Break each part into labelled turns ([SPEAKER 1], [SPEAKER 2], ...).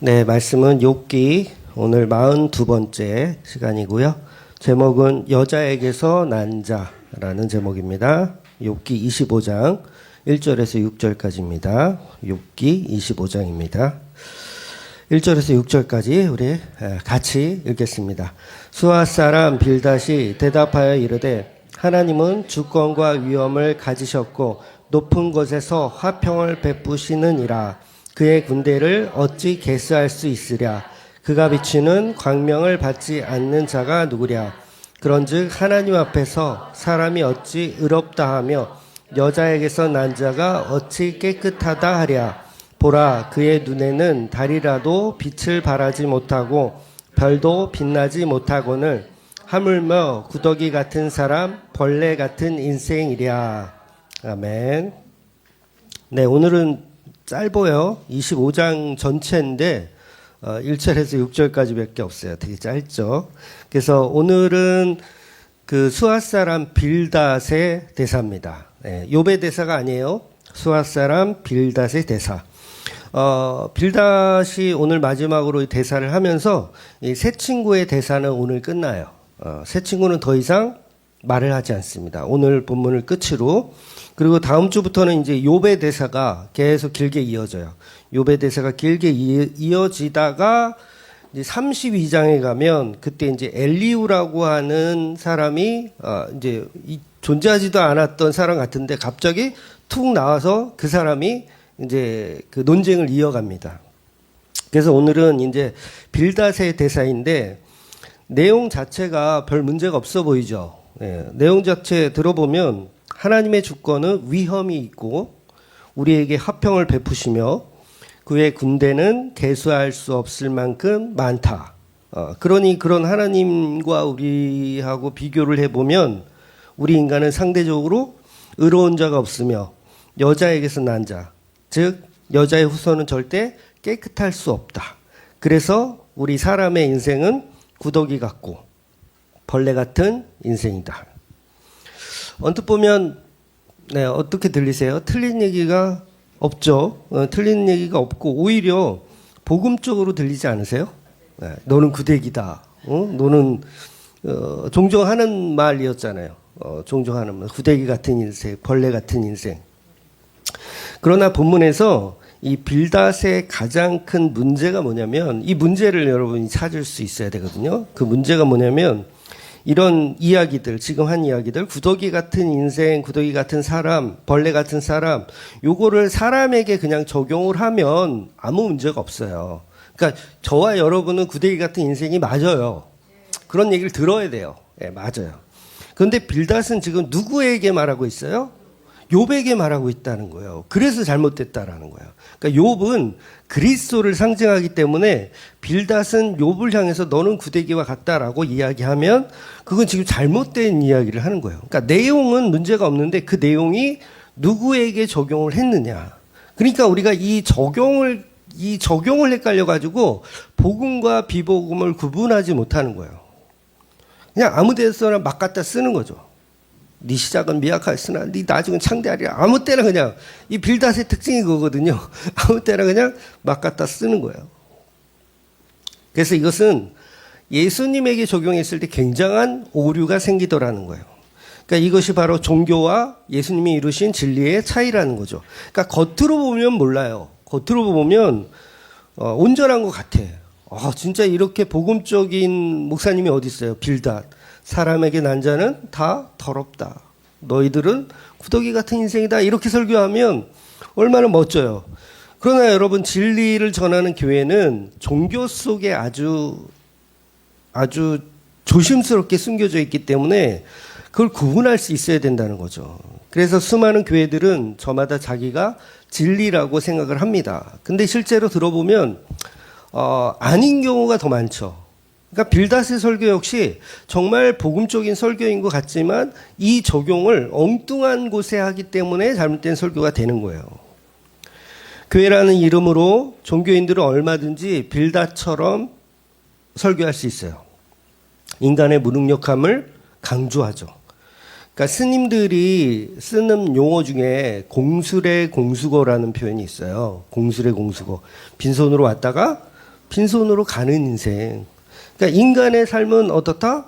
[SPEAKER 1] 네, 말씀은 욥기 오늘 42번째 시간이고요. 제목은 여자에게서 난 자라는 제목입니다. 욥기 25장 1절에서 6절까지입니다. 욥기 25장입니다. 1절에서 6절까지 우리 같이 읽겠습니다. 수아 사람 빌닷이 대답하여 이르되 하나님은 주권과 위엄을 가지셨고 높은 곳에서 화평을 베푸시느니라. 그의 군대를 어찌 계수할 수 있으랴. 그가 비추는 광명을 받지 않는 자가 누구랴. 그런즉 하나님 앞에서 사람이 어찌 의롭다 하며 여자에게서 난 자가 어찌 깨끗하다 하랴. 보라, 그의 눈에는 달이라도 빛을 발하지 못하고 별도 빛나지 못하거늘 하물며 구더기 같은 사람, 벌레 같은 인생이랴. 아멘. 네, 오늘은 짧아요. 25장 전체인데 1절에서 6절까지밖에 없어요. 되게 짧죠. 그래서 오늘은 그 수아 사람 빌닷의 대사입니다. 네, 욥의 대사가 아니에요. 수아 사람 빌닷의 대사. 빌닷이 오늘 마지막으로 대사를 하면서 이 새 친구의 대사는 오늘 끝나요. 새 친구는 더 이상 말을 하지 않습니다. 오늘 본문을 끝으로. 그리고 다음 주부터는 이제 욥의 대사가 계속 길게 이어져요. 욥의 대사가 길게 이어지다가 이제 32장에 가면 그때 이제 엘리후라고 하는 사람이 이제 존재하지도 않았던 사람 같은데 갑자기 툭 나와서 그 사람이 이제 그 논쟁을 이어갑니다. 그래서 오늘은 이제 빌닷의 대사인데 내용 자체가 별 문제가 없어 보이죠. 네, 내용 자체 들어보면 하나님의 주권은 위엄이 있고 우리에게 화평을 베푸시며 그의 군대는 계수할 수 없을 만큼 많다. 그러니 그런 하나님과 우리하고 비교를 해보면 우리 인간은 상대적으로 의로운 자가 없으며 여자에게서 난 자, 즉 여자의 후손은 절대 깨끗할 수 없다. 그래서 우리 사람의 인생은 구더기 같고 벌레 같은 인생이다. 언뜻 보면 네, 어떻게 들리세요? 틀린 얘기가 없죠. 틀린 얘기가 없고 오히려 복음적으로 들리지 않으세요? 네, 너는 구더기다. 너는 종종 하는 말이었잖아요. 종종 하는 말. 구더기 같은 인생, 벌레 같은 인생. 그러나 본문에서 이 빌닷의 가장 큰 문제가 뭐냐면 이 문제를 여러분이 찾을 수 있어야 되거든요. 그 문제가 뭐냐면 이런 이야기들, 지금 한 이야기들, 구더기 같은 인생, 구더기 같은 사람, 벌레 같은 사람, 요거를 사람에게 그냥 적용을 하면 아무 문제가 없어요. 그러니까 저와 여러분은 구더기 같은 인생이 맞아요. 그런 얘기를 들어야 돼요. 예, 맞아요. 그런데 빌닷은 지금 누구에게 말하고 있어요? 욥에게 말하고 있다는 거예요. 그래서 잘못됐다라는 거예요. 그러니까 욥은 그리스도를 상징하기 때문에 빌닷은 욥을 향해서 너는 구더기와 같다라고 이야기하면 그건 지금 잘못된 이야기를 하는 거예요. 그러니까 내용은 문제가 없는데 그 내용이 누구에게 적용을 했느냐. 그러니까 우리가 이 적용을 헷갈려 가지고 복음과 비복음을 구분하지 못하는 거예요. 그냥 아무 데서나 막 갖다 쓰는 거죠. 네 시작은 미약하였으나 네 나중은 창대하리라. 아무 때나 그냥 이 빌닷의 특징이 그거거든요. 아무 때나 그냥 막 갖다 쓰는 거예요. 그래서 이것은 예수님에게 적용했을 때 굉장한 오류가 생기더라는 거예요. 그러니까 이것이 바로 종교와 예수님이 이루신 진리의 차이라는 거죠. 그러니까 겉으로 보면 몰라요. 겉으로 보면 온전한 것 같아. 진짜 이렇게 복음적인 목사님이 어디 있어요? 빌닷. 사람에게 난 자는 다 더럽다. 너희들은 구더기 같은 인생이다. 이렇게 설교하면 얼마나 멋져요. 그러나 여러분 진리를 전하는 교회는 종교 속에 아주 조심스럽게 숨겨져 있기 때문에 그걸 구분할 수 있어야 된다는 거죠. 그래서 수많은 교회들은 저마다 자기가 진리라고 생각을 합니다. 근데 실제로 들어보면 아닌 경우가 더 많죠. 그러니까 빌닷의 설교 역시 정말 복음적인 설교인 것 같지만 이 적용을 엉뚱한 곳에 하기 때문에 잘못된 설교가 되는 거예요. 교회라는 이름으로 종교인들은 얼마든지 빌닷처럼 설교할 수 있어요. 인간의 무능력함을 강조하죠. 그러니까 스님들이 쓰는 용어 중에 공술의 공수거라는 표현이 있어요. 공술의 공수거. 빈손으로 왔다가 빈손으로 가는 인생. 그러니까 인간의 삶은 어떻다?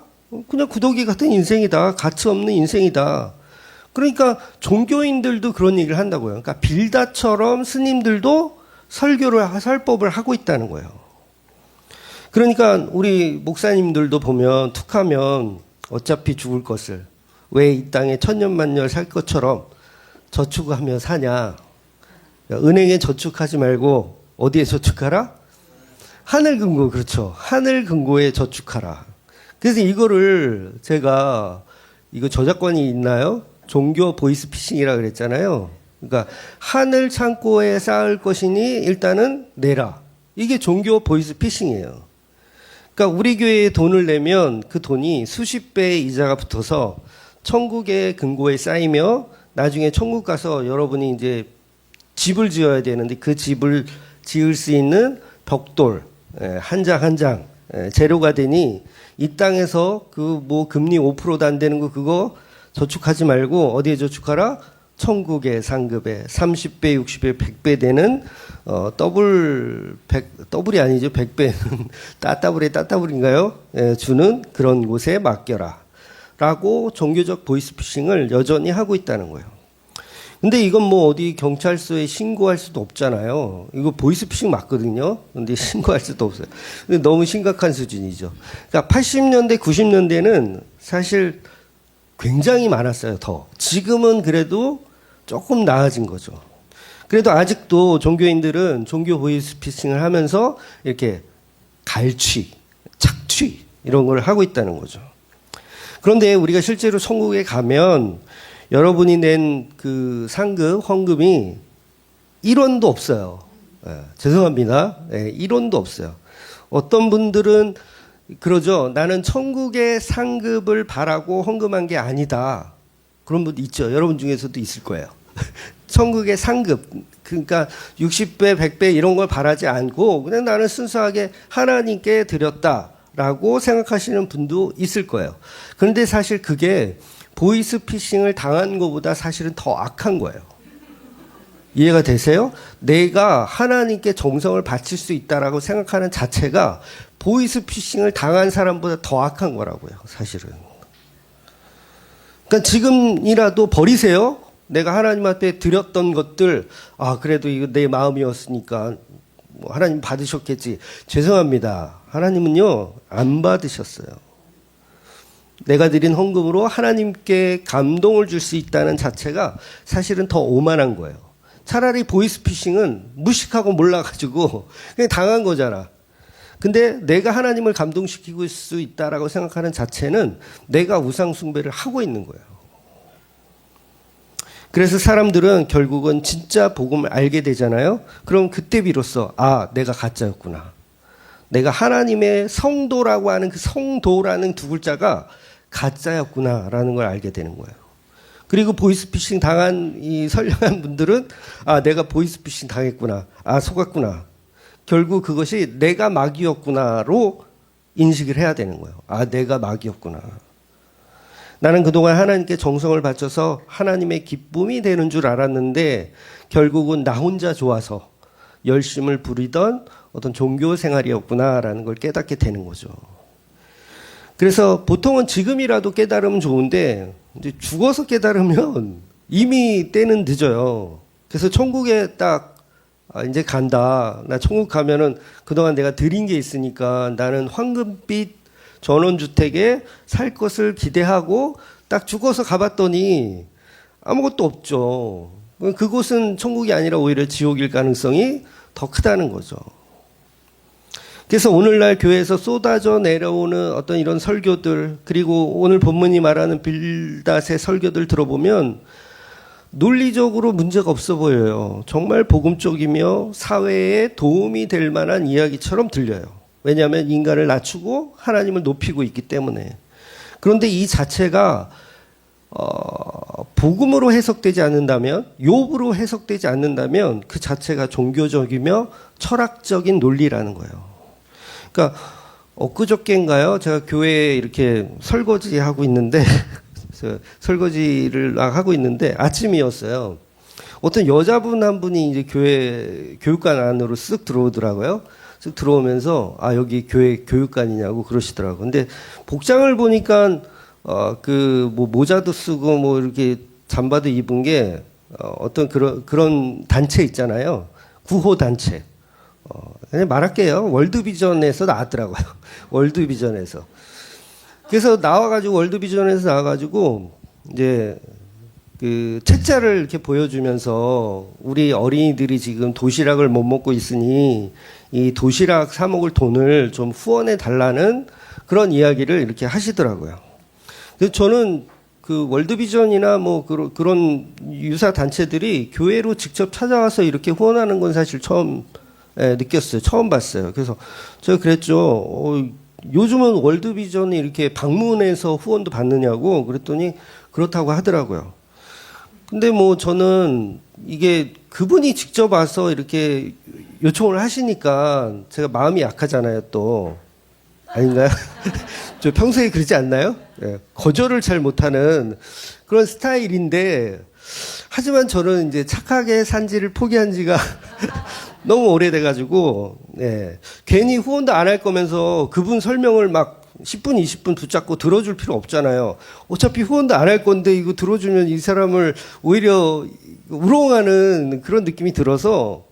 [SPEAKER 1] 그냥 구더기 같은 인생이다. 가치 없는 인생이다. 그러니까 종교인들도 그런 얘기를 한다고요. 그러니까 빌다처럼 스님들도 설법을 하고 있다는 거예요. 그러니까 우리 목사님들도 보면 툭하면 어차피 죽을 것을 왜 이 땅에 천년만년 살 것처럼 저축하며 사냐. 은행에 저축하지 말고 어디에 저축하라? 하늘 금고. 그렇죠. 하늘 금고에 저축하라. 그래서 이거를 제가 이거 저작권이 있나요? 종교 보이스피싱이라 그랬잖아요. 그러니까 하늘 창고에 쌓을 것이니 일단은 내라. 이게 종교 보이스피싱이에요. 그러니까 우리 교회에 돈을 내면 그 돈이 수십 배의 이자가 붙어서 천국의 금고에 쌓이며 나중에 천국 가서 여러분이 이제 집을 지어야 되는데 그 집을 지을 수 있는 벽돌 한 장 한 장 재료가 되니 이 땅에서 그 뭐 금리 5%도 안 되는 거 그거 저축하지 말고 어디에 저축하라? 천국의 상급에 30배, 60배, 100배 되는 더블이 아니죠. 100배는 따따블인가요? 주는 그런 곳에 맡겨라. 라고 종교적 보이스피싱을 여전히 하고 있다는 거예요. 근데 이건 뭐 어디 경찰서에 신고할 수도 없잖아요. 이거 보이스피싱 맞거든요. 근데 신고할 수도 없어요. 근데 너무 심각한 수준이죠. 그러니까 80년대, 90년대는 사실 굉장히 많았어요, 더. 지금은 그래도 조금 나아진 거죠. 그래도 아직도 종교인들은 종교 보이스피싱을 하면서 이렇게 갈취, 착취 이런 걸 하고 있다는 거죠. 그런데 우리가 실제로 천국에 가면 여러분이 낸 그 상급, 헌금이 1원도 없어요. 죄송합니다. 1원도 없어요. 어떤 분들은 그러죠. 나는 천국의 상급을 바라고 헌금한 게 아니다. 그런 분도 있죠. 여러분 중에서도 있을 거예요. 천국의 상급, 그러니까 60배, 100배 이런 걸 바라지 않고 그냥 나는 순수하게 하나님께 드렸다라고 생각하시는 분도 있을 거예요. 그런데 사실 그게 보이스피싱을 당한 것보다 사실은 더 악한 거예요. 이해가 되세요? 내가 하나님께 정성을 바칠 수 있다라고 생각하는 자체가 보이스피싱을 당한 사람보다 더 악한 거라고요, 사실은. 그러니까 지금이라도 버리세요. 내가 하나님한테 드렸던 것들, 그래도 이거 내 마음이었으니까 뭐 하나님 받으셨겠지. 죄송합니다. 하나님은요, 안 받으셨어요. 내가 드린 헌금으로 하나님께 감동을 줄 수 있다는 자체가 사실은 더 오만한 거예요. 차라리 보이스피싱은 무식하고 몰라가지고 그냥 당한 거잖아. 근데 내가 하나님을 감동시키고 수 있다라고 생각하는 자체는 내가 우상숭배를 하고 있는 거예요. 그래서 사람들은 결국은 진짜 복음을 알게 되잖아요. 그럼 그때 비로소 내가 가짜였구나. 내가 하나님의 성도라고 하는 그 성도라는 두 글자가 가짜였구나라는 걸 알게 되는 거예요. 그리고 보이스피싱 당한 이 선량한 분들은 내가 보이스피싱 당했구나. 속았구나. 결국 그것이 내가 마귀였구나로 인식을 해야 되는 거예요. 내가 마귀였구나. 나는 그동안 하나님께 정성을 바쳐서 하나님의 기쁨이 되는 줄 알았는데 결국은 나 혼자 좋아서 열심을 부리던 어떤 종교 생활이었구나라는 걸 깨닫게 되는 거죠. 그래서 보통은 지금이라도 깨달으면 좋은데 이제 죽어서 깨달으면 이미 때는 늦어요. 그래서 천국에 딱 이제 간다. 나 천국 가면은 그동안 내가 드린 게 있으니까 나는 황금빛 전원주택에 살 것을 기대하고 딱 죽어서 가봤더니 아무것도 없죠. 그곳은 천국이 아니라 오히려 지옥일 가능성이 더 크다는 거죠. 그래서 오늘날 교회에서 쏟아져 내려오는 어떤 이런 설교들, 그리고 오늘 본문이 말하는 빌닷의 설교들 들어보면 논리적으로 문제가 없어 보여요. 정말 복음적이며 사회에 도움이 될 만한 이야기처럼 들려요. 왜냐하면 인간을 낮추고 하나님을 높이고 있기 때문에. 그런데 이 자체가 복음으로 해석되지 않는다면, 욥으로 해석되지 않는다면 그 자체가 종교적이며 철학적인 논리라는 거예요. 그러니까 엊그저께인가요? 제가 교회에 이렇게 설거지하고 있는데 설거지를 하고 있는데 아침이었어요. 어떤 여자분 한 분이 이제 교회 교육관 안으로 쓱 들어오더라고요. 쓱 들어오면서 아 여기 교회 교육관이냐고 그러시더라고. 근데 복장을 보니까 그 뭐 모자도 쓰고 뭐 이렇게 잠바도 입은 게 어떤 그런 단체 있잖아요. 구호 단체. 그냥 말할게요. 월드비전에서 나왔더라고요. 월드비전에서. 그래서 나와가지고 월드비전에서 나와가지고 이제 그 책자를 이렇게 보여주면서 우리 어린이들이 지금 도시락을 못 먹고 있으니 이 도시락 사 먹을 돈을 좀 후원해 달라는 그런 이야기를 이렇게 하시더라고요. 그래서 저는 그 월드비전이나 뭐 그런 유사 단체들이 교회로 직접 찾아와서 이렇게 후원하는 건 사실 처음 느꼈어요. 처음 봤어요. 그래서 제가 그랬죠. 요즘은 월드비전이 이렇게 방문해서 후원도 받느냐고 그랬더니 그렇다고 하더라고요. 근데 뭐 저는 이게 그분이 직접 와서 이렇게 요청을 하시니까 제가 마음이 약하잖아요, 또. 아닌가요? 저 평소에 그러지 않나요? 네, 거절을 잘 못하는 그런 스타일인데, 하지만 저는 이제 착하게 산지를 포기한 지가 너무 오래돼가지고, 네, 괜히 후원도 안 할 거면서 그분 설명을 막 10분, 20분 붙잡고 들어줄 필요 없잖아요. 어차피 후원도 안 할 건데 이거 들어주면 이 사람을 오히려 우롱하는 그런 느낌이 들어서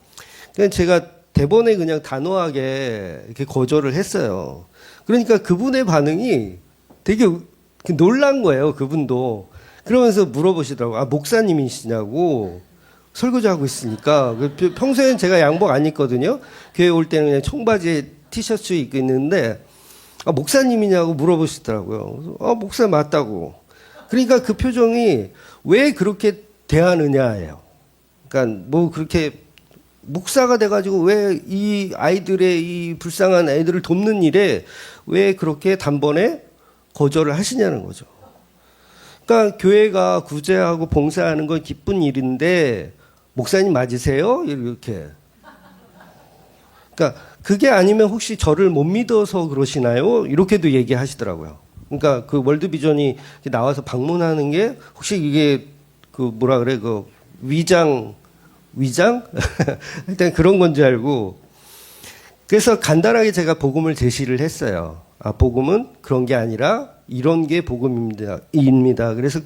[SPEAKER 1] 그냥 제가 대본에 그냥 단호하게 이렇게 거절을 했어요. 그러니까 그분의 반응이 되게 놀란 거예요, 그분도. 그러면서 물어보시더라고요. 아, 목사님이시냐고. 설거지하고 있으니까. 평소에는 제가 양복 안 입거든요. 교회 올 때는 그냥 청바지에 티셔츠 입고 있는데, 아, 목사님이냐고 물어보시더라고요. 아, 목사 맞다고. 그러니까 그 표정이 왜 그렇게 대하느냐예요. 그러니까 뭐 그렇게 목사가 돼가지고 왜 이 아이들의 이 불쌍한 아이들을 돕는 일에 왜 그렇게 단번에 거절을 하시냐는 거죠. 그러니까 교회가 구제하고 봉사하는 건 기쁜 일인데 목사님 맞으세요? 이렇게. 그러니까 그게 아니면 혹시 저를 못 믿어서 그러시나요? 이렇게도 얘기하시더라고요. 그러니까 그 월드비전이 나와서 방문하는 게 혹시 이게 그 뭐라 그래 그 위장? 일단 그런 건 줄 알고. 그래서 간단하게 제가 복음을 제시를 했어요. 아, 복음은 그런 게 아니라 이런 게 복음입니다. 그래서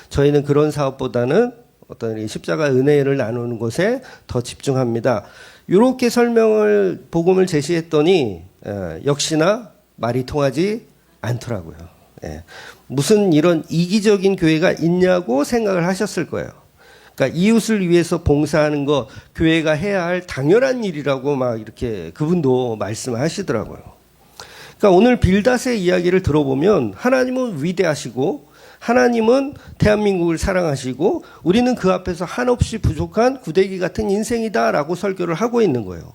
[SPEAKER 1] 저희는 그런 사업보다는 어떤 십자가 은혜를 나누는 것에 더 집중합니다. 이렇게 복음을 제시했더니 역시나 말이 통하지 않더라고요. 무슨 이런 이기적인 교회가 있냐고 생각을 하셨을 거예요. 그러니까 이웃을 위해서 봉사하는 거 교회가 해야 할 당연한 일이라고 막 이렇게 그분도 말씀하시더라고요. 그러니까 오늘 빌닷의 이야기를 들어보면 하나님은 위대하시고 하나님은 대한민국을 사랑하시고 우리는 그 앞에서 한없이 부족한 구데기 같은 인생이다라고 설교를 하고 있는 거예요.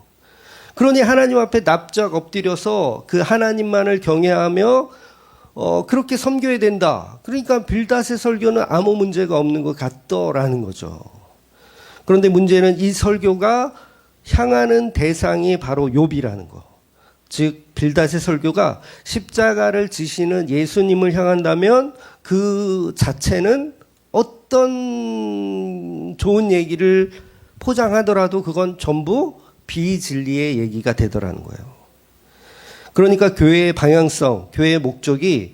[SPEAKER 1] 그러니 하나님 앞에 납작 엎드려서 그 하나님만을 경외하며 그렇게 섬겨야 된다. 그러니까 빌닷의 설교는 아무 문제가 없는 것 같더라는 거죠. 그런데 문제는 이 설교가 향하는 대상이 바로 욥이라는 거. 즉 빌닷의 설교가 십자가를 지시는 예수님을 향한다면 그 자체는 어떤 좋은 얘기를 포장하더라도 그건 전부 비진리의 얘기가 되더라는 거예요. 그러니까 교회의 방향성, 교회의 목적이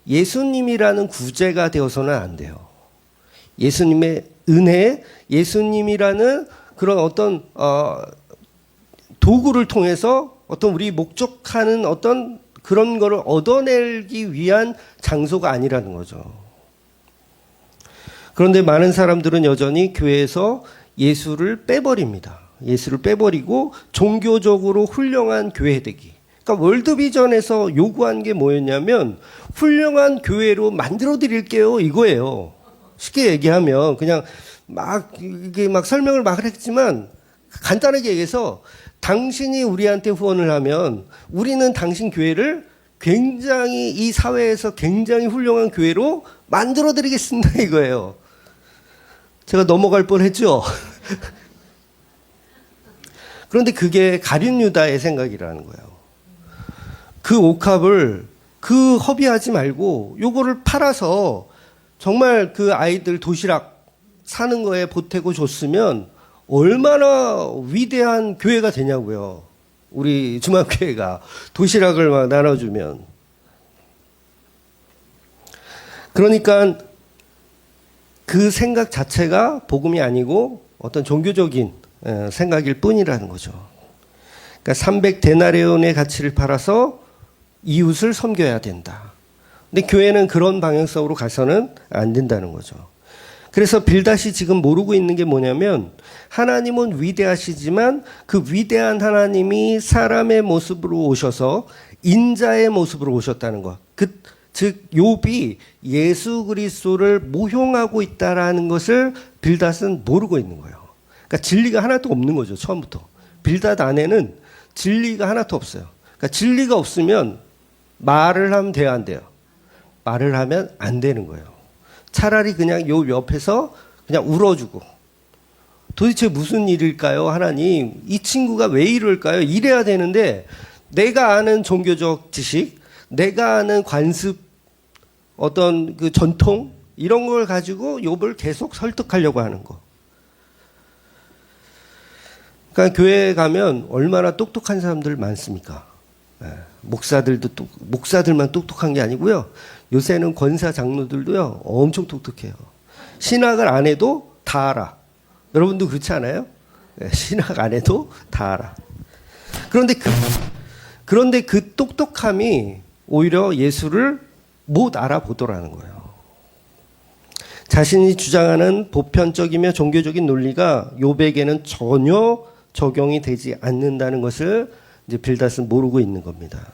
[SPEAKER 1] 예수님이라는 구제가 되어서는 안 돼요. 예수님의 은혜, 예수님이라는 그런 어떤 도구를 통해서 어떤 우리 목적하는 어떤 그런 거를 얻어내기 위한 장소가 아니라는 거죠. 그런데 많은 사람들은 여전히 교회에서 예수를 빼버립니다. 예수를 빼버리고 종교적으로 훌륭한 교회 되기. 그러니까 월드비전에서 요구한 게 뭐였냐면 훌륭한 교회로 만들어 드릴게요 이거예요. 쉽게 얘기하면 그냥 이게 설명을 막 했지만 간단하게 얘기해서 당신이 우리한테 후원을 하면 우리는 당신 교회를 굉장히 이 사회에서 굉장히 훌륭한 교회로 만들어 드리겠습니다 이거예요. 제가 넘어갈 뻔했죠. 그런데 그게 가룟 유다의 생각이라는 거예요. 그 옥합을 허비하지 말고 요거를 팔아서 정말 그 아이들 도시락 사는 거에 보태고 줬으면 얼마나 위대한 교회가 되냐고요. 우리 주만교회가 도시락을 막 나눠주면. 그러니까 그 생각 자체가 복음이 아니고 어떤 종교적인 생각일 뿐이라는 거죠. 그러니까 300데나리온의 가치를 팔아서 이웃을 섬겨야 된다. 근데 교회는 그런 방향성으로 가서는 안 된다는 거죠. 그래서 빌닷이 지금 모르고 있는 게 뭐냐면 하나님은 위대하시지만 그 위대한 하나님이 사람의 모습으로 오셔서 인자의 모습으로 오셨다는 것. 즉 욥이 예수 그리스도를 모형하고 있다라는 것을 빌닷은 모르고 있는 거예요. 그러니까 진리가 하나도 없는 거죠. 처음부터. 빌닷 안에는 진리가 하나도 없어요. 그러니까 진리가 없으면 말을 하면 돼요, 안 돼요? 말을 하면 안 되는 거예요. 차라리 그냥 요 옆에서 그냥 울어주고 도대체 무슨 일일까요? 하나님, 이 친구가 왜 이럴까요? 이래야 되는데 내가 아는 종교적 지식, 내가 아는 관습, 어떤 그 전통 이런 걸 가지고 욥을 계속 설득하려고 하는 거. 그러니까 교회에 가면 얼마나 똑똑한 사람들 많습니까? 목사들만 똑똑한 게 아니고요. 요새는 권사 장로들도요 엄청 똑똑해요. 신학을 안 해도 다 알아. 여러분도 그렇지 않아요? 신학 안 해도 다 알아. 그런데 그 똑똑함이 오히려 예수를 못 알아보더라는 거예요. 자신이 주장하는 보편적이며 종교적인 논리가 욥에게는 전혀 적용이 되지 않는다는 것을 이제 빌닷은 모르고 있는 겁니다.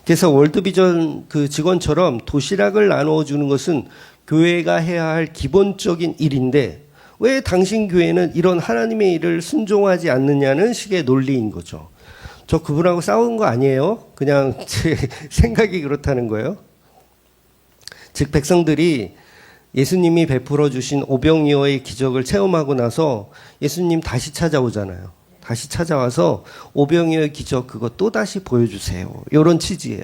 [SPEAKER 1] 그래서 월드비전 그 직원처럼 도시락을 나누어 주는 것은 교회가 해야 할 기본적인 일인데 왜 당신 교회는 이런 하나님의 일을 순종하지 않느냐는 식의 논리인 거죠. 저 그분하고 싸운 거 아니에요. 그냥 제 생각이 그렇다는 거예요. 즉 백성들이 예수님이 베풀어 주신 오병이어의 기적을 체험하고 나서 예수님 다시 찾아오잖아요. 다시 찾아와서 오병이어의 기적 그거 또다시 보여주세요. 이런 취지예요.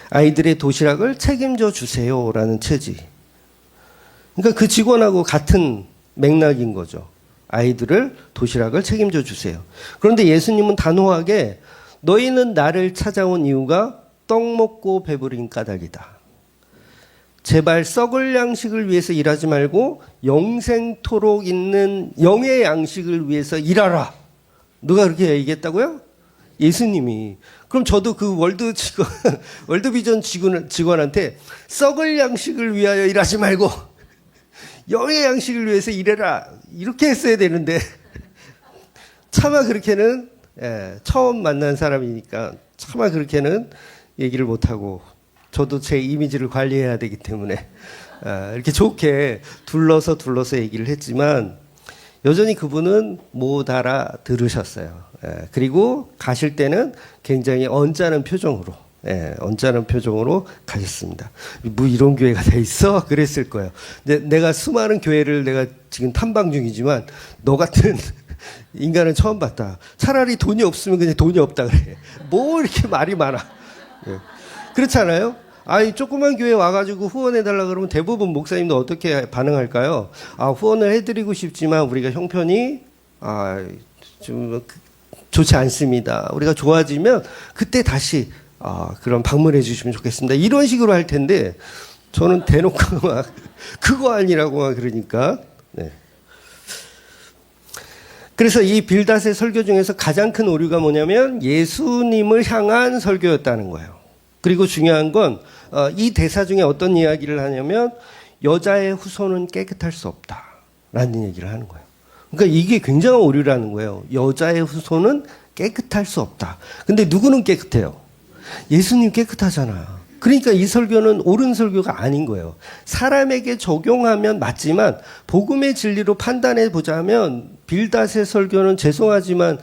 [SPEAKER 1] 아이들의 도시락을 책임져 주세요라는 취지. 그러니까 그 직원하고 같은 맥락인 거죠. 아이들을 도시락을 책임져 주세요. 그런데 예수님은 단호하게 너희는 나를 찾아온 이유가 떡 먹고 배부린 까닭이다. 제발 썩을 양식을 위해서 일하지 말고 영생토록 있는 영의 양식을 위해서 일하라. 누가 그렇게 얘기했다고요? 예수님이. 그럼 저도 그 월드비전 직원한테 썩을 양식을 위하여 일하지 말고 영의 양식을 위해서 일해라. 이렇게 했어야 되는데 차마 그렇게는 처음 만난 사람이니까 차마 그렇게는 얘기를 못하고 저도 제 이미지를 관리해야 되기 때문에 이렇게 좋게 둘러서 얘기를 했지만 여전히 그분은 못 알아들으셨어요. 그리고 가실 때는 굉장히 언짢은 표정으로 가셨습니다. 뭐 이런 교회가 돼 있어? 그랬을 거예요. 내가 수많은 교회를 내가 지금 탐방 중이지만 너 같은 인간은 처음 봤다. 차라리 돈이 없으면 그냥 돈이 없다 그래. 뭐 이렇게 말이 많아. 그렇잖아요? 아니, 조그만 교회 와가지고 후원해달라 그러면 대부분 목사님도 어떻게 반응할까요? 후원을 해드리고 싶지만 우리가 형편이, 좀 좋지 않습니다. 우리가 좋아지면 그때 다시, 그럼 방문해 주시면 좋겠습니다. 이런 식으로 할 텐데, 저는 대놓고 막, 그거 아니라고 막 그러니까, 네. 그래서 이 빌닷의 설교 중에서 가장 큰 오류가 뭐냐면 예수님을 향한 설교였다는 거예요. 그리고 중요한 건 이 대사 중에 어떤 이야기를 하냐면 여자의 후손은 깨끗할 수 없다라는 얘기를 하는 거예요. 그러니까 이게 굉장한 오류라는 거예요. 여자의 후손은 깨끗할 수 없다. 근데 누구는 깨끗해요? 예수님 깨끗하잖아. 그러니까 이 설교는 옳은 설교가 아닌 거예요. 사람에게 적용하면 맞지만 복음의 진리로 판단해 보자면 빌닷의 설교는 죄송하지만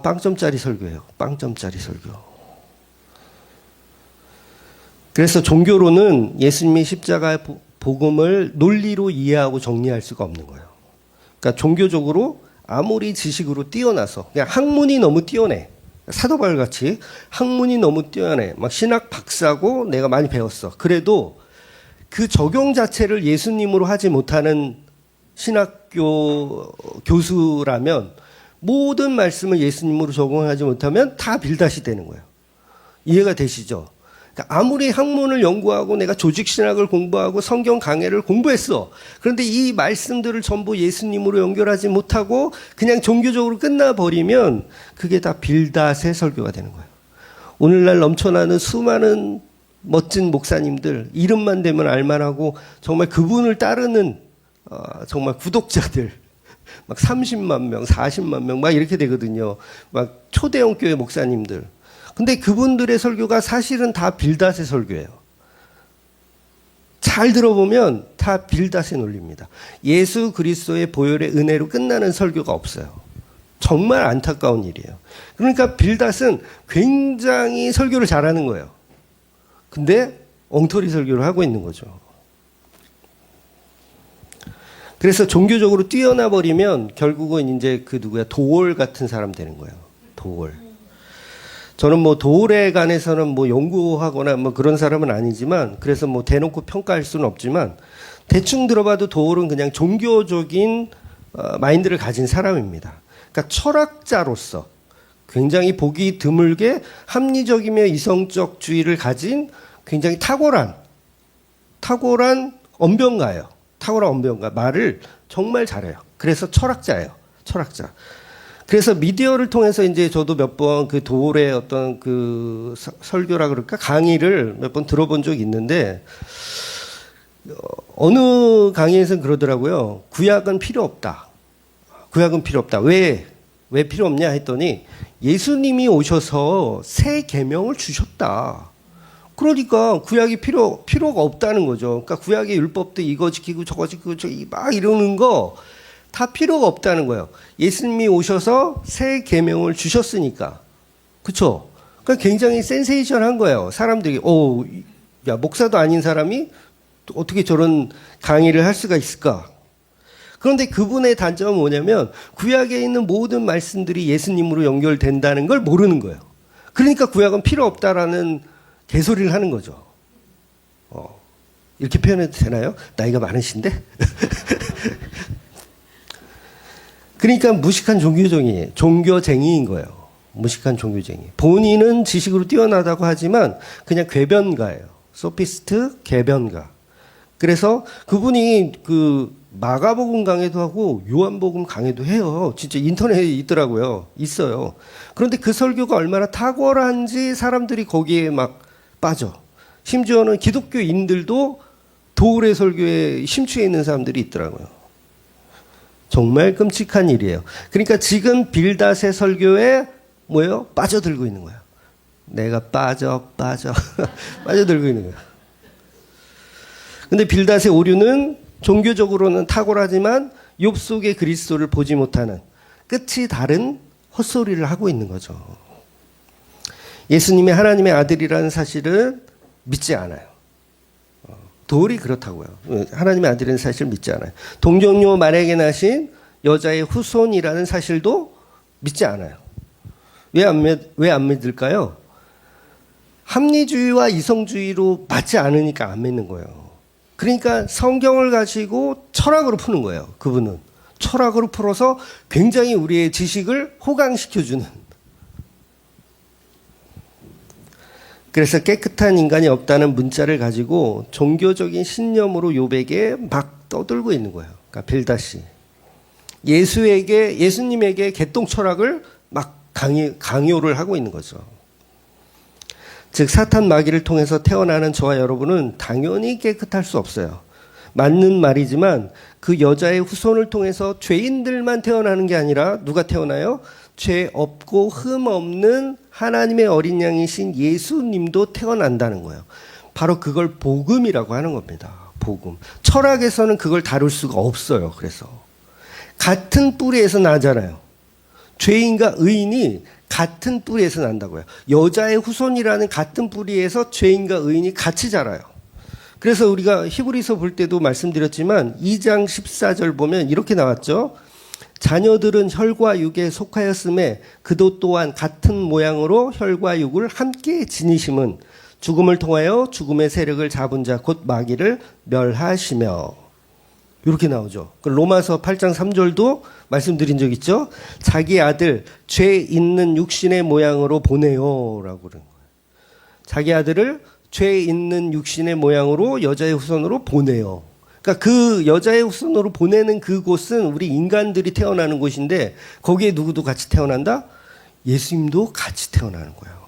[SPEAKER 1] 빵점짜리 설교예요. 빵점짜리 설교. 그래서 종교로는 예수님의 십자가의 복음을 논리로 이해하고 정리할 수가 없는 거예요. 그러니까 종교적으로 아무리 지식으로 뛰어나서 그냥 학문이 너무 뛰어내. 사도바울 같이 학문이 너무 뛰어내. 막 신학 박사고 내가 많이 배웠어. 그래도 그 적용 자체를 예수님으로 하지 못하는 신학교 교수라면 모든 말씀을 예수님으로 적용하지 못하면 다 빌닷이 되는 거예요. 이해가 되시죠? 그러니까 아무리 학문을 연구하고 내가 조직신학을 공부하고 성경 강해를 공부했어. 그런데 이 말씀들을 전부 예수님으로 연결하지 못하고 그냥 종교적으로 끝나버리면 그게 다 빌닷의 설교가 되는 거예요. 오늘날 넘쳐나는 수많은 멋진 목사님들, 이름만 되면 알만하고 정말 그분을 따르는 정말 구독자들 막 30만 명, 40만 명 막 이렇게 되거든요. 막 초대형 교회 목사님들. 근데 그분들의 설교가 사실은 다 빌닷의 설교예요. 잘 들어보면 다 빌닷의 논리입니다. 예수 그리스도의 보혈의 은혜로 끝나는 설교가 없어요. 정말 안타까운 일이에요. 그러니까 빌닷은 굉장히 설교를 잘하는 거예요. 근데 엉터리 설교를 하고 있는 거죠. 그래서 종교적으로 뛰어나 버리면 결국은 이제 그 누구야 도올 같은 사람 되는 거예요. 도올. 저는 뭐 도올에 관해서는 뭐 연구하거나 뭐 그런 사람은 아니지만 그래서 뭐 대놓고 평가할 수는 없지만 대충 들어봐도 도올은 그냥 종교적인 마인드를 가진 사람입니다. 그러니까 철학자로서 굉장히 보기 드물게 합리적이며 이성적주의를 가진 굉장히 탁월한 언변가예요. 탁월한 언변가. 말을 정말 잘해요. 그래서 철학자예요. 철학자. 그래서 미디어를 통해서 이제 저도 몇 번 그 도올의 어떤 그 설교라 그럴까 강의를 몇 번 들어본 적이 있는데 어느 강의에서는 그러더라고요. 구약은 필요 없다. 구약은 필요 없다. 왜 필요 없냐 했더니 예수님이 오셔서 새 계명을 주셨다. 그러니까 구약이 필요가 없다는 거죠. 그러니까 구약의 율법도 이거 지키고 저거 지키고 막 이러는 거 다 필요가 없다는 거예요. 예수님이 오셔서 새 계명을 주셨으니까. 그렇죠? 그러니까 굉장히 센세이션한 거예요. 사람들이 야 목사도 아닌 사람이 어떻게 저런 강의를 할 수가 있을까? 그런데 그분의 단점은 뭐냐면 구약에 있는 모든 말씀들이 예수님으로 연결된다는 걸 모르는 거예요. 그러니까 구약은 필요 없다라는 개소리를 하는 거죠. 이렇게 표현해도 되나요? 나이가 많으신데? 그러니까 무식한 종교쟁이인 거예요. 무식한 종교쟁이. 본인은 지식으로 뛰어나다고 하지만 그냥 궤변가예요. 소피스트, 궤변가. 그래서 그분이 그 마가복음 강해도 하고 요한복음 강해도 해요. 진짜 인터넷에 있더라고요. 있어요. 그런데 그 설교가 얼마나 탁월한지 사람들이 거기에 막 빠져. 심지어는 기독교인들도 도울의 설교에 심취해 있는 사람들이 있더라고요. 정말 끔찍한 일이에요. 그러니까 지금 빌닷의 설교에 뭐예요? 빠져들고 있는 거예요. 내가 빠져들고 있는 거예요. 근데 빌닷의 오류는 종교적으로는 탁월하지만 욥 속의 그리스도를 보지 못하는 끝이 다른 헛소리를 하고 있는 거죠. 예수님이 하나님의 아들이라는 사실을 믿지 않아요. 도울이 그렇다고요. 하나님의 아들이라는 사실을 믿지 않아요. 동정녀 마리아에게 나신 여자의 후손이라는 사실도 믿지 않아요. 왜 안 믿을까요? 합리주의와 이성주의로 맞지 않으니까 안 믿는 거예요. 그러니까 성경을 가지고 철학으로 푸는 거예요. 그분은. 철학으로 풀어서 굉장히 우리의 지식을 호강시켜주는. 그래서 깨끗한 인간이 없다는 문자를 가지고 종교적인 신념으로 욥에게 막 떠들고 있는 거예요. 그러니까 빌닷이. 예수님에게 개똥 철학을 막 강요를 하고 있는 거죠. 즉 사탄 마귀를 통해서 태어나는 저와 여러분은 당연히 깨끗할 수 없어요. 맞는 말이지만 그 여자의 후손을 통해서 죄인들만 태어나는 게 아니라 누가 태어나요? 죄 없고 흠 없는 하나님의 어린 양이신 예수님도 태어난다는 거예요. 바로 그걸 복음이라고 하는 겁니다. 복음. 철학에서는 그걸 다룰 수가 없어요. 그래서 같은 뿌리에서 나잖아요. 죄인과 의인이 같은 뿌리에서 난다고요. 여자의 후손이라는 같은 뿌리에서 죄인과 의인이 같이 자라요. 그래서 우리가 히브리서 볼 때도 말씀드렸지만 2장 14절 보면 이렇게 나왔죠. 자녀들은 혈과 육에 속하였음에 그도 또한 같은 모양으로 혈과 육을 함께 지니심은 죽음을 통하여 죽음의 세력을 잡은 자 곧 마귀를 멸하시며. 이렇게 나오죠. 로마서 8장 3절도 말씀드린 적 있죠. 자기 아들 죄 있는 육신의 모양으로 보내요라고 그러는 거예요. 자기 아들을 죄 있는 육신의 모양으로 여자의 후손으로 보내요. 그러니까 그 여자의 후손으로 보내는 그곳은 우리 인간들이 태어나는 곳인데 거기에 누구도 같이 태어난다? 예수님도 같이 태어나는 거예요.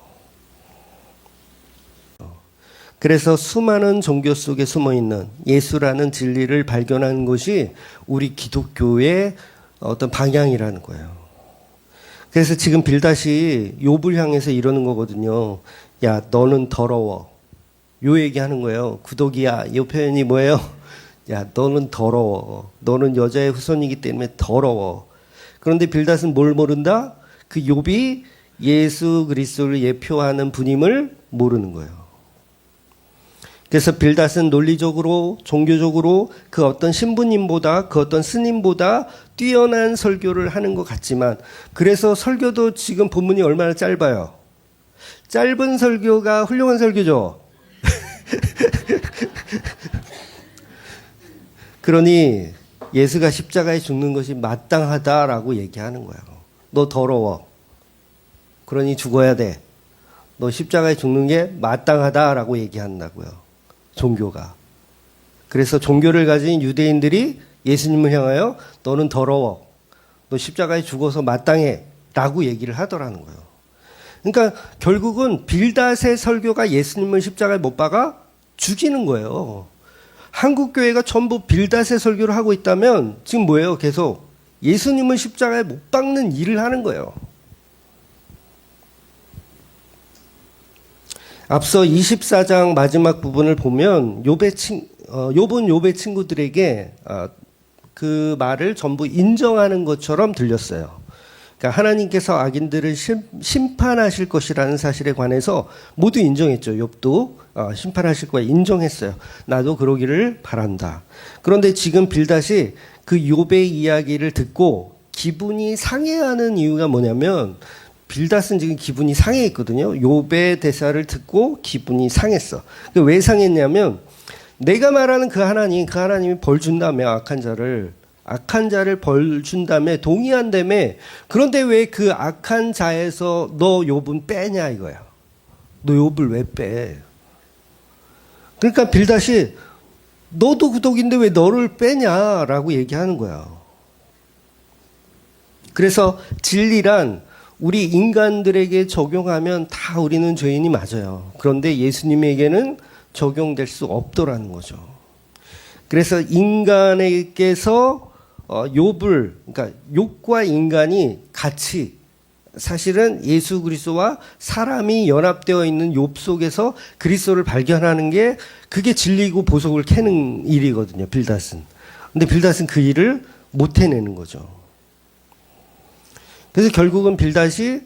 [SPEAKER 1] 그래서 수많은 종교 속에 숨어있는 예수라는 진리를 발견하는 것이 우리 기독교의 어떤 방향이라는 거예요. 그래서 지금 빌닷이 욥을 향해서 이러는 거거든요. 야, 너는 더러워. 요 얘기하는 거예요. 구독이야. 이 표현이 뭐예요? 야, 너는 더러워. 너는 여자의 후손이기 때문에 더러워. 그런데 빌닷은 뭘 모른다? 그 욥이 예수 그리스도를 예표하는 분임을 모르는 거예요. 그래서 빌닷은 논리적으로 종교적으로 그 어떤 신부님보다 그 어떤 스님보다 뛰어난 설교를 하는 것 같지만 그래서 설교도 지금 본문이 얼마나 짧아요. 짧은 설교가 훌륭한 설교죠. 그러니 예수가 십자가에 죽는 것이 마땅하다라고 얘기하는 거예요. 너 더러워. 그러니 죽어야 돼. 너 십자가에 죽는 게 마땅하다라고 얘기한다고요. 종교가. 그래서 종교를 가진 유대인들이 예수님을 향하여 너는 더러워. 너 십자가에 죽어서 마땅해. 라고 얘기를 하더라는 거예요. 그러니까 결국은 빌닷의 설교가 예수님을 십자가에 못 박아 죽이는 거예요. 한국 교회가 전부 빌닷의 설교를 하고 있다면 지금 뭐예요? 계속 예수님을 십자가에 못 박는 일을 하는 거예요. 앞서 24장 마지막 부분을 보면 욥은 욥의 친구들에게 그 말을 전부 인정하는 것처럼 들렸어요. 그러니까 하나님께서 악인들을 심판하실 것이라는 사실에 관해서 모두 인정했죠. 욥도 심판하실 거야 인정했어요. 나도 그러기를 바란다. 그런데 지금 빌닷이 그 욥의 이야기를 듣고 기분이 상해하는 이유가 뭐냐면 빌닷은 지금 기분이 상해 있거든요. 욥의 대사를 듣고 기분이 상했어. 왜 상했냐면 내가 말하는 그 하나님이 벌 준다며 악한 자를 벌 준다며 동의한다며 그런데 왜 그 악한 자에서 너 욥은 빼냐 이거야. 너 욥을 왜 빼? 그러니까 빌닷이 너도 구독인데 왜 너를 빼냐라고 얘기하는 거야. 그래서 진리란 우리 인간들에게 적용하면 다 우리는 죄인이 맞아요. 그런데 예수님에게는 적용될 수 없더라는 거죠. 그래서 인간에게서 욥을 그러니까 욥과 인간이 같이 사실은 예수 그리스도와 사람이 연합되어 있는 욥 속에서 그리스도를 발견하는 게 그게 진리고 보석을 캐는 일이거든요. 빌닷은. 근데 빌닷은 그 일을 못 해내는 거죠. 그래서 결국은 빌닷이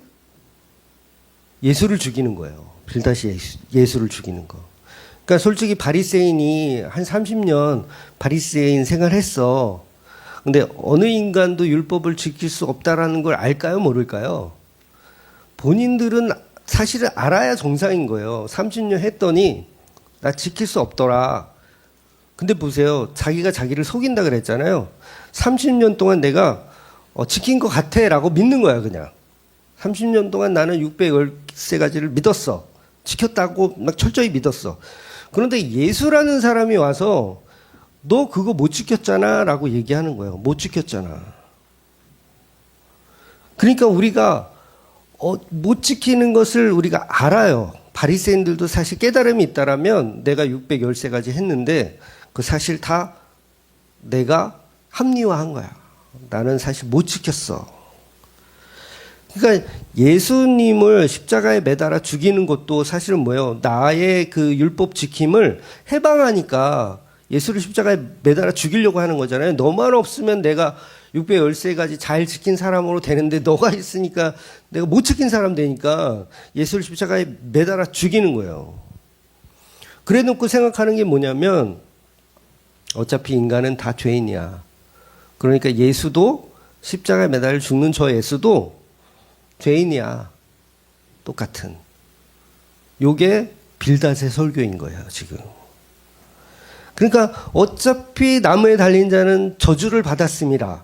[SPEAKER 1] 예수를 죽이는 거예요. 빌닷이 예수를 죽이는 거. 그러니까 솔직히 바리새인이 한 30년 바리새인 생활했어. 근데 어느 인간도 율법을 지킬 수 없다라는 걸 알까요? 모를까요? 본인들은 사실은 알아야 정상인 거예요. 30년 했더니 나 지킬 수 없더라. 근데 보세요. 자기가 자기를 속인다 그랬잖아요. 30년 동안 내가 지킨 것 같아 라고 믿는 거야 그냥. 30년 동안 나는 613가지를 믿었어. 지켰다고 막 철저히 믿었어. 그런데 예수라는 사람이 와서 너 그거 못 지켰잖아 라고 얘기하는 거예요. 못 지켰잖아. 그러니까 우리가 못 지키는 것을 우리가 알아요. 바리새인들도 사실 깨달음이 있다라면 내가 613가지 했는데 그 사실 다 내가 합리화한 거야. 나는 사실 못 지켰어. 그러니까 예수님을 십자가에 매달아 죽이는 것도 사실은 뭐예요? 나의 그 율법 지킴을 해방하니까 예수를 십자가에 매달아 죽이려고 하는 거잖아요. 너만 없으면 내가 613가지 잘 지킨 사람으로 되는데 너가 있으니까 내가 못 지킨 사람 되니까 예수를 십자가에 매달아 죽이는 거예요. 그래 놓고 생각하는 게 뭐냐면 어차피 인간은 다 죄인이야. 그러니까 예수도 십자가에 매달려 죽는 저 예수도 죄인이야. 똑같은. 요게 빌닷의 설교인 거예요, 지금. 그러니까 어차피 나무에 달린 자는 저주를 받았습니다.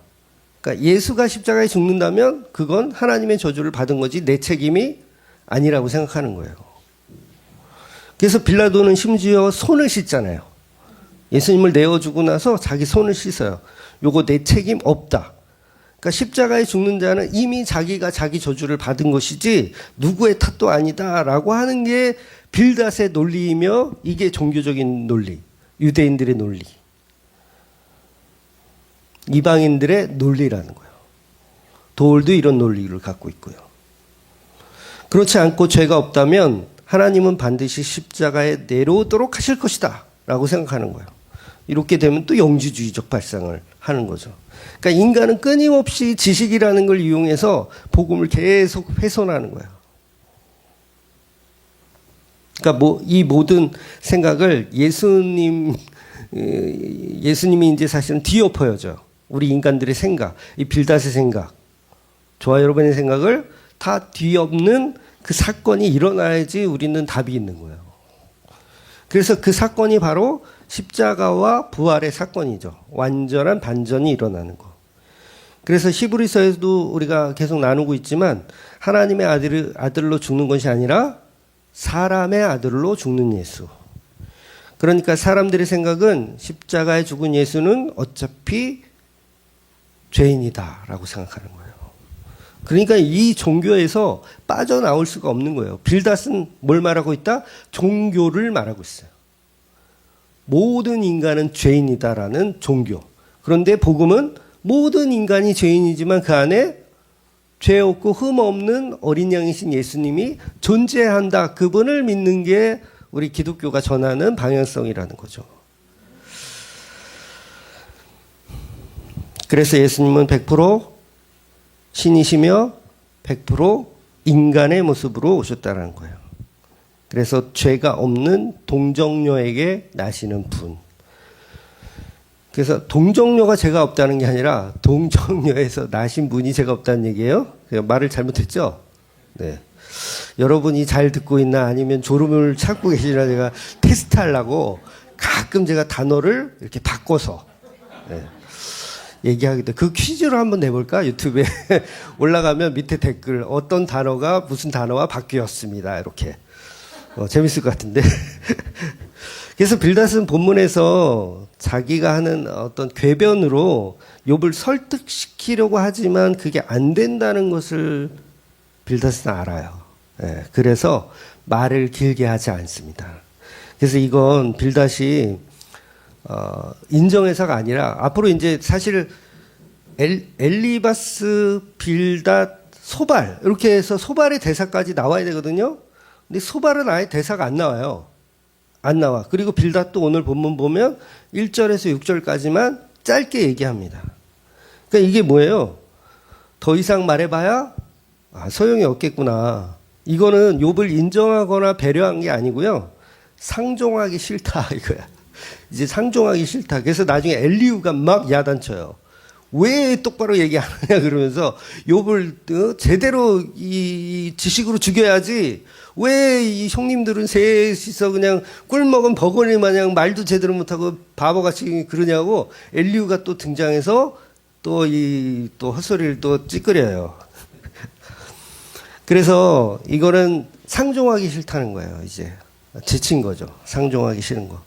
[SPEAKER 1] 그러니까 예수가 십자가에 죽는다면 그건 하나님의 저주를 받은 거지 내 책임이 아니라고 생각하는 거예요. 그래서 빌라도는 심지어 손을 씻잖아요. 예수님을 내어주고 나서 자기 손을 씻어요. 요거 내 책임 없다. 그러니까 십자가에 죽는 자는 이미 자기가 자기 저주를 받은 것이지 누구의 탓도 아니다라고 하는 게 빌닷의 논리이며 이게 종교적인 논리, 유대인들의 논리, 이방인들의 논리라는 거예요. 도울도 이런 논리를 갖고 있고요. 그렇지 않고 죄가 없다면 하나님은 반드시 십자가에 내려오도록 하실 것이다 라고 생각하는 거예요. 이렇게 되면 또 영지주의적 발상을 하는 거죠. 그러니까 인간은 끊임없이 지식이라는 걸 이용해서 복음을 계속 훼손하는 거예요. 그러니까 이 모든 생각을 예수님이 이제 사실은 뒤엎어야죠. 우리 인간들의 생각, 이 빌닷의 생각, 저와 여러분의 생각을 다 뒤엎는 그 사건이 일어나야지 우리는 답이 있는 거예요. 그래서 그 사건이 바로 십자가와 부활의 사건이죠. 완전한 반전이 일어나는 거. 그래서 히브리서에도 우리가 계속 나누고 있지만 하나님의 아들로 죽는 것이 아니라 사람의 아들로 죽는 예수. 그러니까 사람들의 생각은 십자가에 죽은 예수는 어차피 죄인이다라고 생각하는 거예요. 그러니까 이 종교에서 빠져나올 수가 없는 거예요. 빌닷은 뭘 말하고 있다? 종교를 말하고 있어요. 모든 인간은 죄인이다라는 종교. 그런데 복음은 모든 인간이 죄인이지만 그 안에 죄 없고 흠 없는 어린 양이신 예수님이 존재한다. 그분을 믿는 게 우리 기독교가 전하는 방향성이라는 거죠. 그래서 예수님은 100% 신이시며 100% 인간의 모습으로 오셨다는 거예요. 그래서 죄가 없는 동정녀에게 나시는 분. 그래서 동정녀가 죄가 없다는 게 아니라 동정녀에서 나신 분이 죄가 없다는 얘기예요. 말을 잘못했죠? 네. 여러분이 잘 듣고 있나 아니면 졸음을 찾고 계시나 제가 테스트하려고 가끔 제가 단어를 이렇게 바꿔서 얘기하기도. 그 퀴즈로 한번 내볼까? 유튜브에 올라가면 밑에 댓글 어떤 단어가 무슨 단어와 바뀌었습니다. 이렇게. 재밌을 것 같은데. 그래서 빌닷은 본문에서 자기가 하는 어떤 궤변으로 욥을 설득시키려고 하지만 그게 안 된다는 것을 빌닷은 알아요. 그래서 말을 길게 하지 않습니다. 그래서 이건 빌닷이 인정해서가 아니라 앞으로 이제 사실 엘리바스, 빌닷, 소발 이렇게 해서 소발의 대사까지 나와야 되거든요. 근데 소발은 아예 대사가 안 나와요. 안 나와. 그리고 빌닷도 오늘 본문 보면 1절에서 6절까지만 짧게 얘기합니다. 그러니까 이게 뭐예요? 더 이상 말해봐야 소용이 없겠구나. 이거는 욥을 인정하거나 배려한 게 아니고요. 상종하기 싫다 이거야. 이제 상종하기 싫다. 그래서 나중에 엘리후가 막 야단쳐요. 왜 똑바로 얘기 안 하냐 그러면서 욥을 제대로 이 지식으로 죽여야지. 왜 이 형님들은 셋이서 그냥 꿀 먹은 버거니 마냥 말도 제대로 못하고 바보같이 그러냐고 엘리후가 또 등장해서 또 헛소리를 또 찌끄려요. 그래서 이거는 상종하기 싫다는 거예요. 이제 지친 거죠. 상종하기 싫은 거.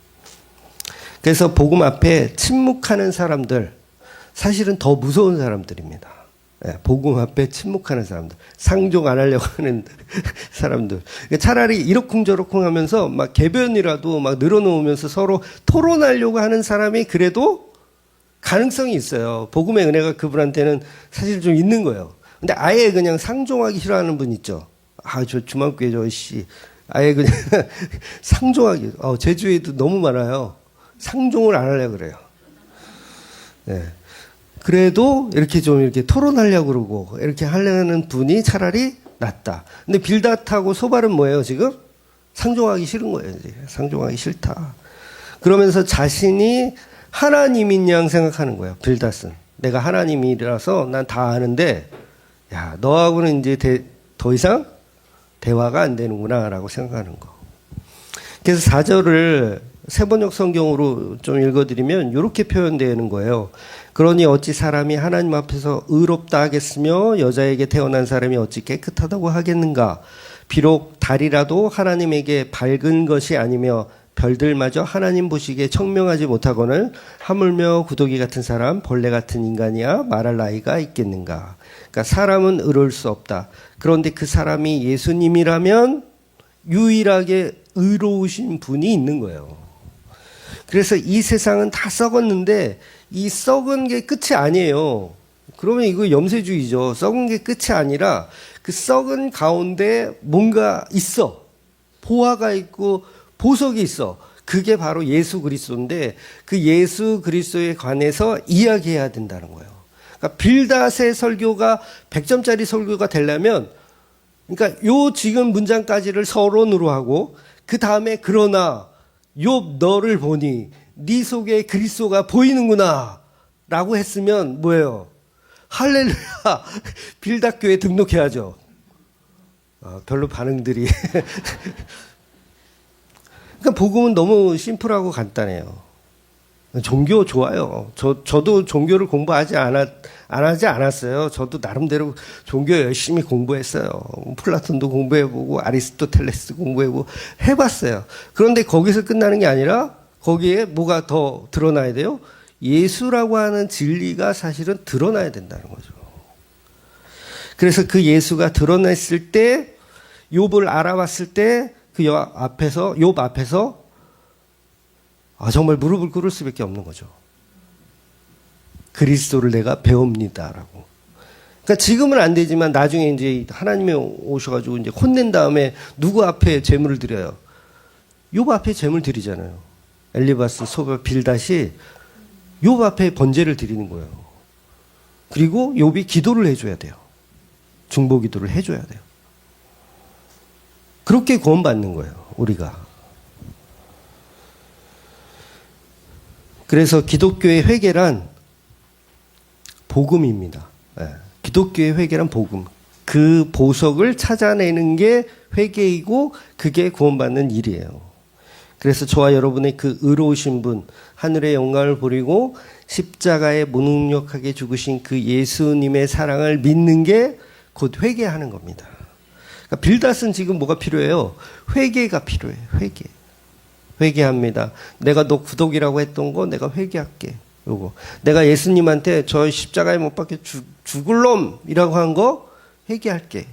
[SPEAKER 1] 그래서 복음 앞에 침묵하는 사람들 사실은 더 무서운 사람들입니다. 복음 앞에 침묵하는 사람들, 상종 안 하려고 하는 사람들. 차라리 이러쿵저러쿵 하면서 막 개변이라도 막 늘어놓으면서 서로 토론하려고 하는 사람이 그래도 가능성이 있어요. 복음의 은혜가 그분한테는 사실 좀 있는 거예요. 근데 아예 그냥 상종하기 싫어하는 분 있죠. 저 주만교회 아예 그냥 상종하기. 제주에도 너무 많아요. 상종을 안 하려고 그래요. 네. 그래도 이렇게 좀 이렇게 토론하려고 그러고 이렇게 하려는 분이 차라리 낫다. 근데 빌닷하고 소발은 뭐예요, 지금? 상종하기 싫은 거예요, 이제. 상종하기 싫다. 그러면서 자신이 하나님인 양 생각하는 거예요, 빌닷은. 내가 하나님이라서 난 다 아는데, 야, 너하고는 이제 더 이상 대화가 안 되는구나, 라고 생각하는 거. 그래서 4절을 세번역 성경으로 좀 읽어드리면 이렇게 표현되는 거예요. 그러니 어찌 사람이 하나님 앞에서 의롭다 하겠으며 여자에게 태어난 사람이 어찌 깨끗하다고 하겠는가. 비록 달이라도 하나님에게 밝은 것이 아니며 별들마저 하나님 보시기에 청명하지 못하거늘 하물며 구더기 같은 사람 벌레 같은 인간이야 말할 나이가 있겠는가. 그러니까 사람은 의로울 수 없다. 그런데 그 사람이 예수님이라면 유일하게 의로우신 분이 있는 거예요. 그래서 이 세상은 다 썩었는데 이 썩은 게 끝이 아니에요. 그러면 이거 염세주의죠. 썩은 게 끝이 아니라 그 썩은 가운데 뭔가 있어. 보화가 있고 보석이 있어. 그게 바로 예수 그리스도인데 그 예수 그리스도에 관해서 이야기해야 된다는 거예요. 그러니까 빌닷의 설교가 100점짜리 설교가 되려면 그러니까 요 지금 문장까지를 서론으로 하고 그 다음에 그러나 욥 너를 보니 네 속에 그리스도가 보이는구나 라고 했으면 뭐예요? 할렐루야 빌닷 교회 등록해야죠. 별로 반응들이 그러니까 복음은 너무 심플하고 간단해요. 종교 좋아요. 저도 종교를 공부하지 안 하지 않았어요. 저도 나름대로 종교 열심히 공부했어요. 플라톤도 공부해보고 아리스토텔레스 공부해보고 해봤어요. 그런데 거기서 끝나는 게 아니라 거기에 뭐가 더 드러나야 돼요? 예수라고 하는 진리가 사실은 드러나야 된다는 거죠. 그래서 그 예수가 드러났을 때 욥을 알아봤을 때 그 욥 앞에서 정말 무릎을 꿇을 수밖에 없는 거죠. 그리스도를 내가 배웁니다라고. 그러니까 지금은 안 되지만 나중에 이제 하나님이 오셔가지고 이제 혼낸 다음에 누구 앞에 제물을 드려요? 욥 앞에 제물 드리잖아요. 엘리바스, 소바, 빌닷이 욥 앞에 번제를 드리는 거예요. 그리고 욥이 기도를 해줘야 돼요. 중보 기도를 해줘야 돼요. 그렇게 구원받는 거예요, 우리가. 그래서 기독교의 회개란 복음입니다. 기독교의 회개란 복음. 그 보석을 찾아내는 게 회개이고 그게 구원받는 일이에요. 그래서 저와 여러분의 그 의로우신 분, 하늘의 영광을 버리고 십자가에 무능력하게 죽으신 그 예수님의 사랑을 믿는 게 곧 회개하는 겁니다. 그러니까 빌닷은 지금 뭐가 필요해요? 회개가 필요해요. 회개합니다. 내가 너 구독이라고 했던 거 내가 회개할게. 요거. 내가 예수님한테 저 십자가에 못 박혀 죽을 놈이라고 한 거 회개할게.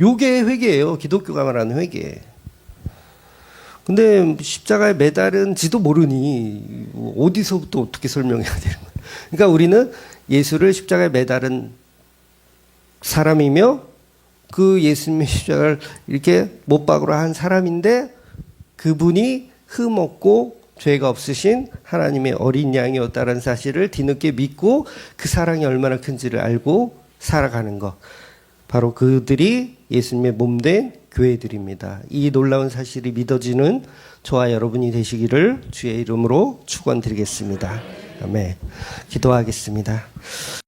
[SPEAKER 1] 요게 회개예요. 기독교가 말하는 회개. 근데 십자가에 매달은지도 모르니 어디서부터 어떻게 설명해야 되는 거야. 그러니까 우리는 예수를 십자가에 매달은 사람이며 그 예수님의 십자가를 이렇게 못 박으러 한 사람인데 그분이 흠없고 죄가 없으신 하나님의 어린 양이었다는 사실을 뒤늦게 믿고 그 사랑이 얼마나 큰지를 알고 살아가는 것. 바로 그들이 예수님의 몸된 교회들입니다. 이 놀라운 사실이 믿어지는 저와 여러분이 되시기를 주의 이름으로 축원드리겠습니다. 아멘. 기도하겠습니다.